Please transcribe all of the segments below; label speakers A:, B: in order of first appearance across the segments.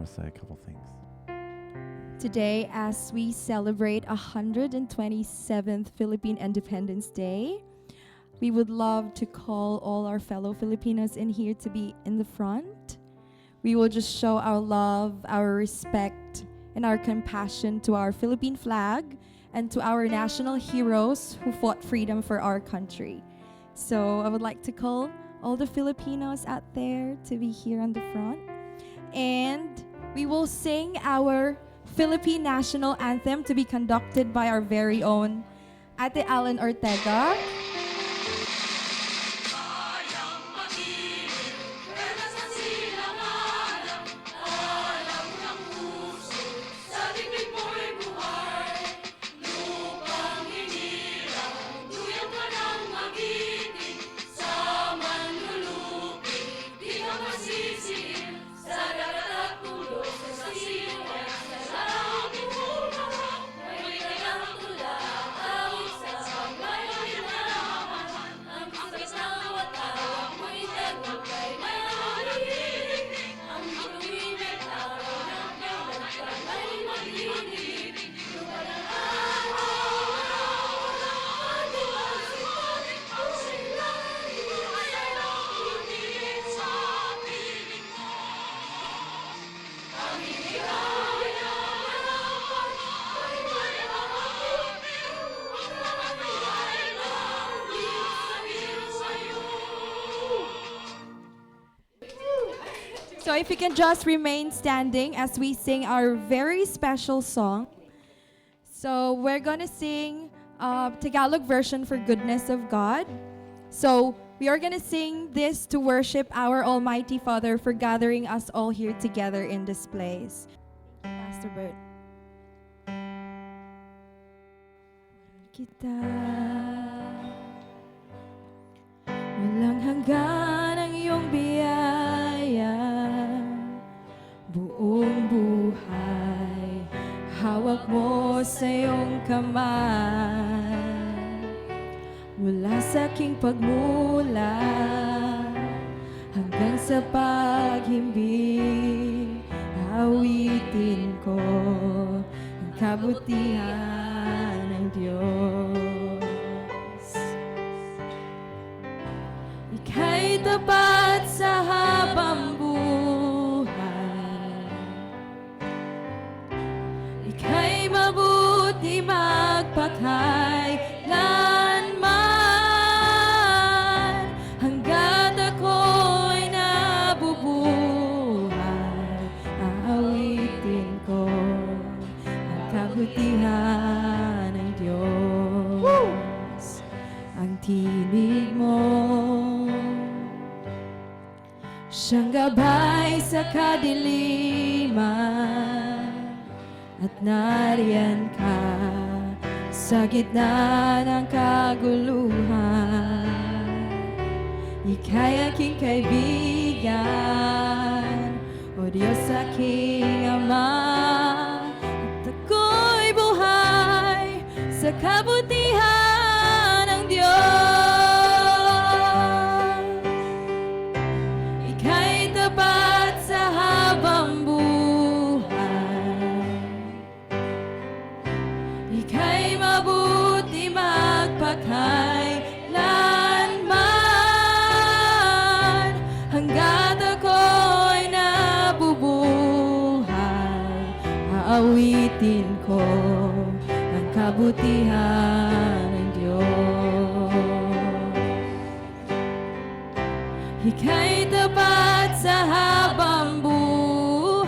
A: want to say a couple things.
B: Today, as we celebrate 127th Philippine Independence Day, we would love to call all our fellow Filipinos in here to be in the front. We will just show our love, our respect, and our compassion to our Philippine flag and to our national heroes who fought freedom for our country. So I would like to call all the Filipinos out there to be here on the front. And we will sing our Philippine National Anthem to be conducted by our very own Ate Allen Ortega. So if you can just remain standing as we sing our very special song. So we're gonna sing Tagalog version for Goodness of God. So we are gonna sing this to worship our Almighty Father for gathering us all here together in this place. Thank you, Pastor Bert. Kita walang hanggan ang iyong biyaya, buong buhay hawak mo sa iyong kamay. Mula sa aking pagmula hanggang sa paghimbing, awitin ko ang kabutihan ng Diyos. Ika'y tapat sa habang buhay, ika'y mabuti magpakailanman, hanggat ako'y nabubuhay, aawitin ko ang kabutihan ng Diyos. Ang tinig mo siyang gabay sa kadiliman, at nariyan ka sa gitna ng kaguluhan. Ika'y aking kaibigan, O Diyos aking Ama, at ako'y buhay sa kabutihan ng Diyos. Ika'y tapat sa habang buhay, ika'y mabuti magpakailanman, hanggat ako'y nabubuhay, aawitin ko ang kabutihan ng Diyos. Ika'y tapat sa habang buhay,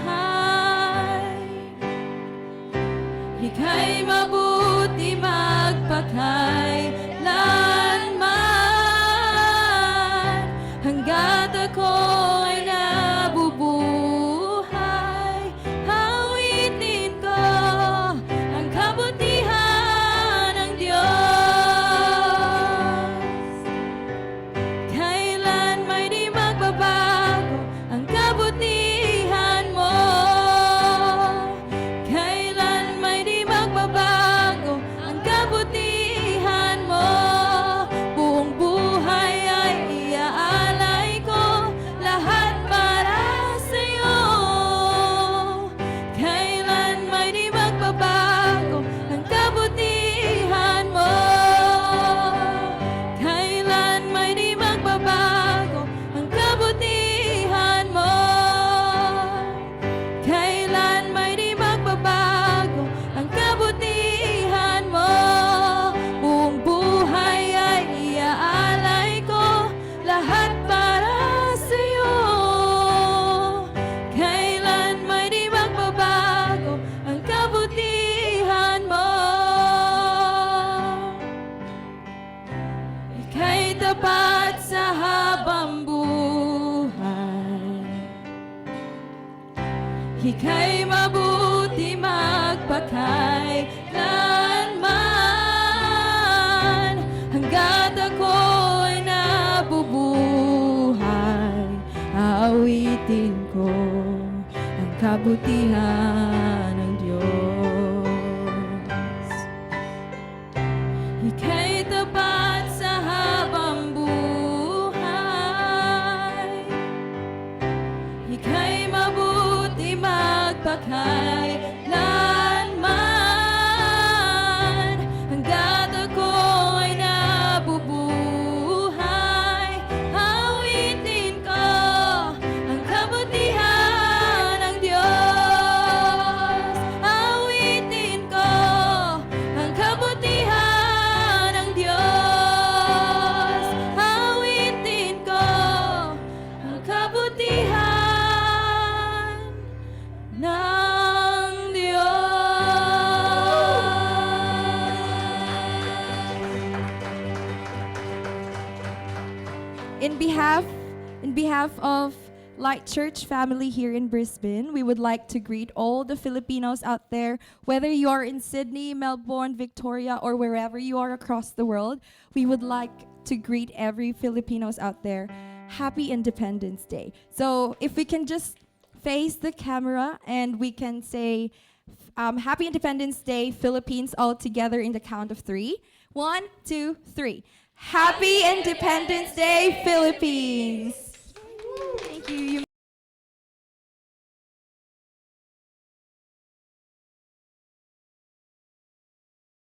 B: ika'y mabuti magpakailanman, hanggat ako'y nabubuhay, awitin ko ang kabutihan ng Diyos. Kailan may di magbabago ang kabutihan mo, kailan may di magbabago ang kabutihan Ika'y mabuti magpakailanman. Hanggat ako'y nabubuhay, aawitin ko ang kabutihan ng Diyos. Ika'y tapat sa habang buhay. Ika'y mabuti magpakailanman. Hanggat ako'y nabubuhay, awitin ko ang kabutihan ng Diyos. Awitin ko ang kabutihan ng Diyos. Awitin ko ang kabutihan ng Diyos. In behalf of Light Church family here in Brisbane, we would like to greet all the Filipinos out there, whether you are in Sydney, Melbourne, Victoria, or wherever you are across the world. We would like to greet every Filipinos out there. Happy Independence Day. So if we can just face the camera and we can say, Happy Independence Day, Philippines, all together in the count of 3. 1, 2, 3. Happy Independence Day, Philippines!